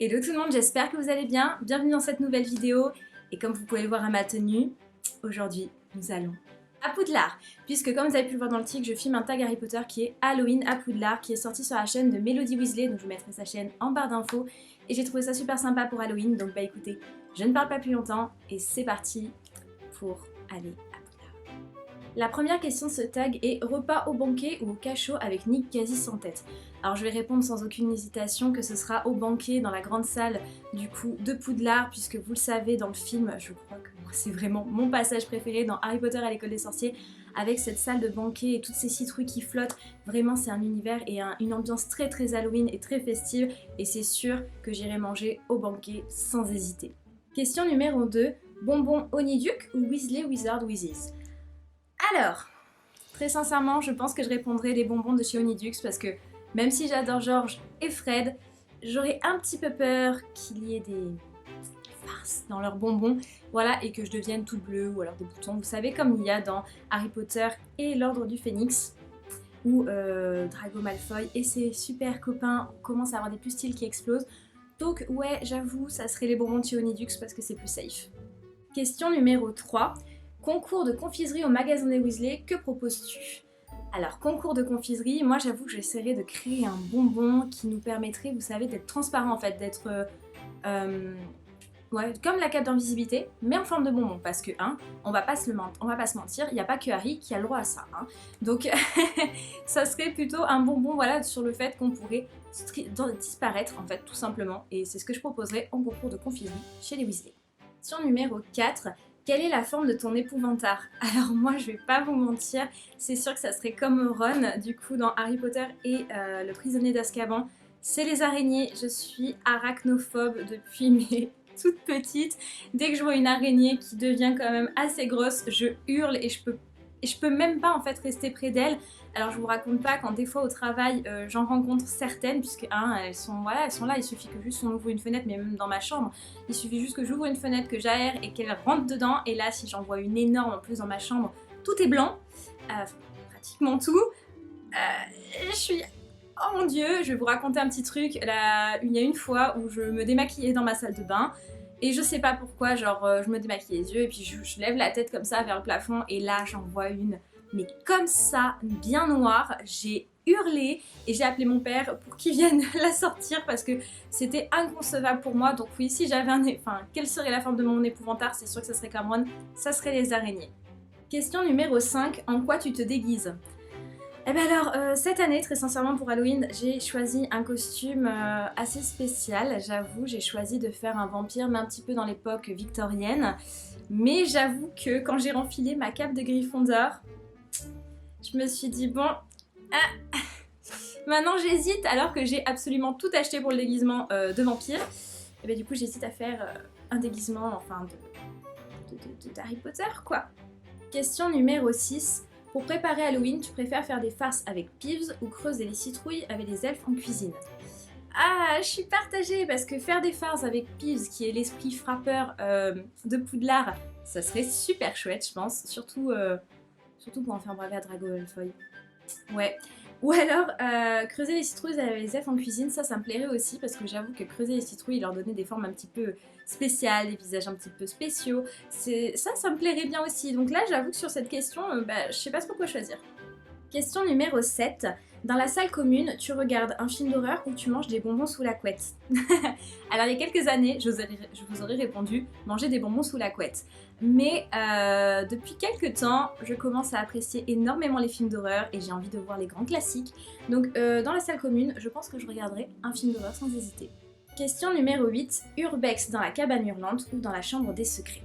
Hello tout le monde, j'espère que vous allez bien. Bienvenue dans cette nouvelle vidéo. Et comme vous pouvez le voir à ma tenue, aujourd'hui nous allons à Poudlard. Puisque comme vous avez pu le voir dans le titre, je filme un tag Harry Potter qui est Halloween à Poudlard, qui est sorti sur la chaîne de Mélodie Weasley. Donc je vous mettrai sa chaîne en barre d'infos. Et j'ai trouvé ça super sympa pour Halloween. Donc bah écoutez, je ne parle pas plus longtemps et c'est parti pour aller à Poudlard. La première question de ce tag est repas au banquet ou au cachot avec Nick quasi sans tête. Alors je vais répondre sans aucune hésitation que ce sera au banquet dans la grande salle du coup de Poudlard, puisque vous le savez dans le film, je crois que c'est vraiment mon passage préféré dans Harry Potter à l'école des sorciers, avec cette salle de banquet et toutes ces citrouilles qui flottent. Vraiment c'est un univers et une ambiance très très Halloween et très festive, et c'est sûr que j'irai manger au banquet sans hésiter. Question numéro 2, bonbons Honeyduke ou Weasley Wizard Wizards? Alors, très sincèrement, je pense que je répondrai les bonbons de chez Honeyduke parce que même si j'adore George et Fred, j'aurais un petit peu peur qu'il y ait des farces dans leurs bonbons, voilà, et que je devienne toute bleue ou alors des boutons, vous savez, comme il y a dans Harry Potter et l'Ordre du Phénix, où Drago Malfoy et ses super copains commencent à avoir des pustils qui explosent. Donc ouais, j'avoue, ça serait les bonbons de chez Honeyduke parce que c'est plus safe. Question numéro 3. Concours de confiserie au magasin des Weasley, que proposes-tu? Alors, concours de confiserie, moi j'avoue que j'essaierai de créer un bonbon qui nous permettrait, vous savez, d'être transparent en fait, d'être ouais, comme la cape d'invisibilité, mais en forme de bonbon, parce que, hein, on va pas se mentir, il n'y a pas que Harry qui a le droit à ça, hein. Donc, ça serait plutôt un bonbon, voilà, sur le fait qu'on pourrait disparaître, en fait, tout simplement, et c'est ce que je proposerais en concours de confiserie chez les Weasley. Question numéro 4. Quelle est la forme de ton épouvantard? Alors moi je vais pas vous mentir, c'est sûr que ça serait comme Ron du coup dans Harry Potter et le prisonnier d'Azkaban. C'est les araignées, je suis arachnophobe depuis mes toutes petites. Dès que je vois une araignée qui devient quand même assez grosse, je hurle et je peux même pas en fait rester près d'elle. Alors je vous raconte pas quand des fois au travail j'en rencontre certaines, puisque hein, elles sont là, il suffit que juste on ouvre une fenêtre, mais même dans ma chambre, il suffit juste que j'ouvre une fenêtre, que j'aère et qu'elle rentre dedans, et là si j'en vois une énorme en plus dans ma chambre, tout est blanc, pratiquement tout, je suis... Oh mon dieu, je vais vous raconter un petit truc, là, il y a une fois où je me démaquillais dans ma salle de bain, et je sais pas pourquoi, genre je me démaquille les yeux et puis je lève la tête comme ça vers le plafond et là j'en vois une, mais comme ça, bien noire, j'ai hurlé et j'ai appelé mon père pour qu'il vienne la sortir parce que c'était inconcevable pour moi. Donc oui, si j'avais enfin, quelle serait la forme de mon épouvantard? C'est sûr que ça serait comme Ron, ça serait les araignées. Question numéro 5, en quoi tu te déguises? Eh bien alors, cette année, très sincèrement pour Halloween, j'ai choisi un costume assez spécial, j'avoue, j'ai choisi de faire un vampire, mais un petit peu dans l'époque victorienne. Mais j'avoue que quand j'ai renfilé ma cape de Gryffondor, je me suis dit, bon, maintenant j'hésite, alors que j'ai absolument tout acheté pour le déguisement de vampire. Et bien du coup, j'hésite à faire un déguisement, enfin, d'Harry Potter, quoi. Question numéro 6. Pour préparer Halloween, tu préfères faire des farces avec Peeves ou creuser les citrouilles avec les elfes en cuisine? Ah, je suis partagée parce que faire des farces avec Peeves, qui est l'esprit frappeur de Poudlard, ça serait super chouette, je pense. Surtout pour en faire braver à Drago Malfoy. Ouais. Ou alors, creuser les citrouilles avec les elfes en cuisine, ça me plairait aussi, parce que j'avoue que creuser les citrouilles, leur donner des formes un petit peu spéciales, des visages un petit peu spéciaux, ça me plairait bien aussi. Donc là, j'avoue que sur cette question, je sais pas trop quoi choisir. Question numéro 7. Dans la salle commune, tu regardes un film d'horreur ou tu manges des bonbons sous la couette? Alors il y a quelques années, je vous aurais répondu manger des bonbons sous la couette. Mais depuis quelques temps, je commence à apprécier énormément les films d'horreur et j'ai envie de voir les grands classiques. Donc dans la salle commune, je pense que je regarderai un film d'horreur sans hésiter. Question numéro 8. Urbex dans la cabane hurlante ou dans la chambre des secrets?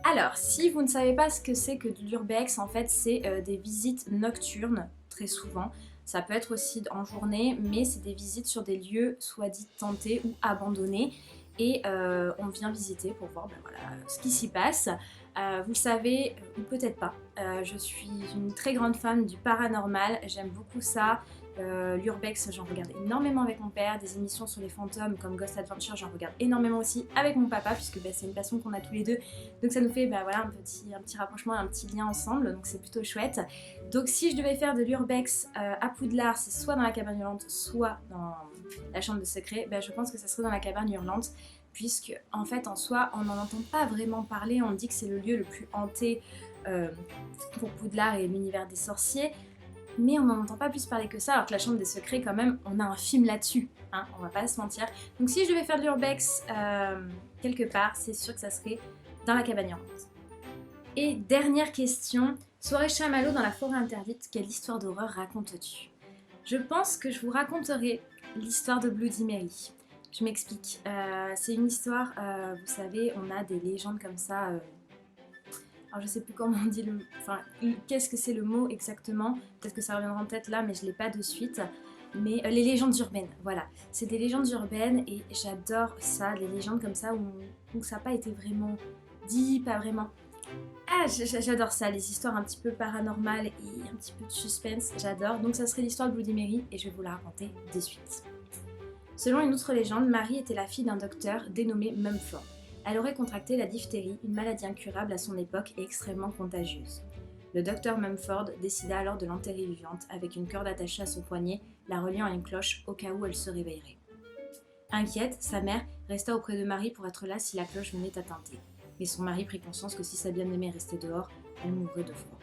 Alors, si vous ne savez pas ce que c'est que de l'urbex, en fait, c'est des visites nocturnes, très souvent. Ça peut être aussi en journée, mais c'est des visites sur des lieux soit dit tentés ou abandonnés. Et on vient visiter pour voir voilà, ce qui s'y passe. Vous le savez, ou peut-être pas, je suis une très grande fan du paranormal, j'aime beaucoup ça. L'urbex, j'en regarde énormément avec mon père. Des émissions sur les fantômes comme Ghost Adventure, j'en regarde énormément aussi avec mon papa, puisque c'est une passion qu'on a tous les deux. Donc ça nous fait voilà, un petit rapprochement, un petit lien ensemble, donc c'est plutôt chouette. Donc si je devais faire de l'urbex à Poudlard, c'est soit dans la cabane hurlante, soit dans la chambre de secret, je pense que ça serait dans la cabane hurlante, puisque en fait en soi on n'en entend pas vraiment parler. On dit que c'est le lieu le plus hanté pour Poudlard et l'univers des sorciers, mais on n'en entend pas plus parler que ça, alors que la chambre des secrets quand même, on a un film là-dessus, hein, on va pas se mentir. Donc si je devais faire de l'urbex quelque part, c'est sûr que ça serait dans la cabane hurlante. Et dernière question, soirée chamallow dans la forêt interdite, quelle histoire d'horreur racontes-tu? Je pense que je vous raconterai l'histoire de Bloody Mary. Je m'explique. C'est une histoire, vous savez, on a des légendes comme ça. Alors je sais plus comment on dit le... Enfin, qu'est-ce que c'est le mot exactement? Peut-être que ça reviendra en tête là, mais je l'ai pas de suite. Mais les légendes urbaines, voilà. C'est des légendes urbaines et j'adore ça, les légendes comme ça où ça n'a pas été vraiment dit, pas vraiment... Ah, j'adore ça, les histoires un petit peu paranormales et un petit peu de suspense, j'adore. Donc ça serait l'histoire de Bloody Mary et je vais vous la raconter de suite. Selon une autre légende, Mary était la fille d'un docteur dénommé Mumford. Elle aurait contracté la diphtérie, une maladie incurable à son époque et extrêmement contagieuse. Le docteur Mumford décida alors de l'enterrer vivante avec une corde attachée à son poignet, la reliant à une cloche au cas où elle se réveillerait. Inquiète, sa mère resta auprès de Mary pour être là si la cloche venait à tinter. Mais son mari prit conscience que si sa bien-aimée restait dehors, elle mourrait de froid.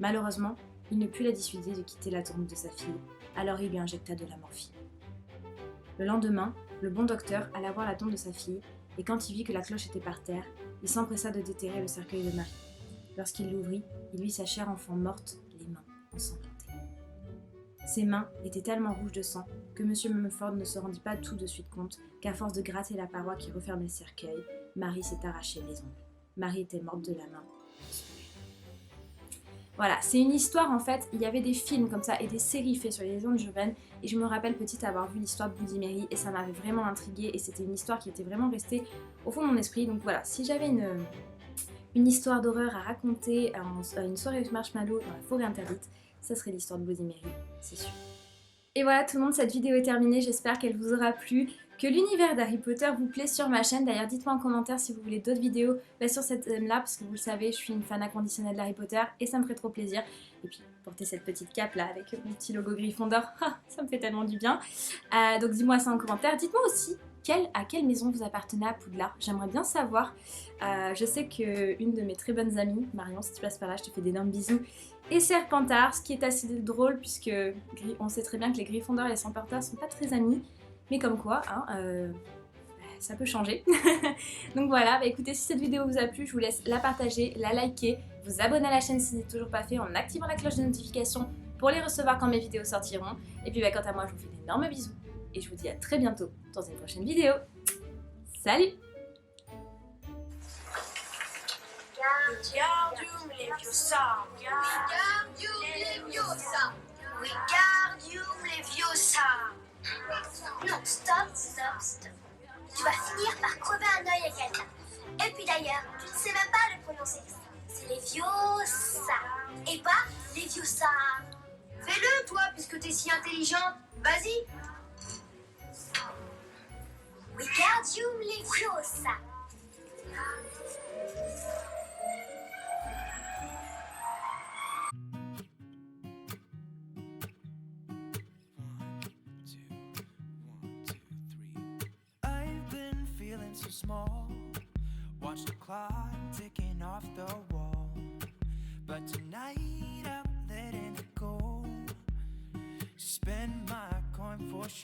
Malheureusement, il ne put la dissuader de quitter la tombe de sa fille, alors il lui injecta de la morphine. Le lendemain, le bon docteur alla voir la tombe de sa fille, et quand il vit que la cloche était par terre, il s'empressa de déterrer le cercueil de Mary. Lorsqu'il l'ouvrit, il vit sa chère enfant morte, les mains ensanglantées. Ses mains étaient tellement rouges de sang que M. Mumford ne se rendit pas tout de suite compte qu'à force de gratter la paroi qui refermait le cercueil, Mary s'est arraché les ongles. Mary était morte de la main. Voilà, c'est une histoire en fait, il y avait des films comme ça et des séries faites sur les légendes urbaines et je me rappelle petite avoir vu l'histoire de Bloody Mary et ça m'avait vraiment intriguée et c'était une histoire qui était vraiment restée au fond de mon esprit. Donc voilà, si j'avais une histoire d'horreur à raconter à une soirée de marshmallow dans la forêt interdite, ça serait l'histoire de Bloody Mary, c'est sûr. Et voilà tout le monde, cette vidéo est terminée, j'espère qu'elle vous aura plu, que l'univers d'Harry Potter vous plaît sur ma chaîne. D'ailleurs dites-moi en commentaire si vous voulez d'autres vidéos sur cette thème-là, parce que vous le savez, je suis une fan inconditionnelle d'Harry Potter et ça me ferait trop plaisir. Et puis porter cette petite cape là avec mon petit logo Gryffondor, ça me fait tellement du bien. Donc dis-moi ça en commentaire, dites-moi aussi à quelle maison vous appartenez à Poudlard, j'aimerais bien savoir. Je sais qu'une de mes très bonnes amies, Marion, si tu passes par là, je te fais d'énormes bisous, et Serpentard, ce qui est assez drôle puisque on sait très bien que les Gryffondors et les Serpentards sont pas très amis, mais comme quoi, hein, ça peut changer. Donc voilà, écoutez, si cette vidéo vous a plu, je vous laisse la partager, la liker, vous abonner à la chaîne si ce n'est toujours pas fait en activant la cloche de notification pour les recevoir quand mes vidéos sortiront. Et puis quant à moi, je vous fais d'énormes bisous et je vous dis à très bientôt dans une prochaine vidéo. Salut! Wingardium Leviosa. Wingardium Leviosa. Wingardium Leviosa. Non, stop. Tu vas finir par crever un œil à quelqu'un. Et puis d'ailleurs, tu ne sais même pas le prononcer. C'est Leviosa. Et pas Leviosa. Fais-le, toi, puisque t'es si intelligente. Vas-y. Wingardium Leviosa. So small, watch the clock ticking off the wall, but tonight I'm letting it go, spend my coin for sure.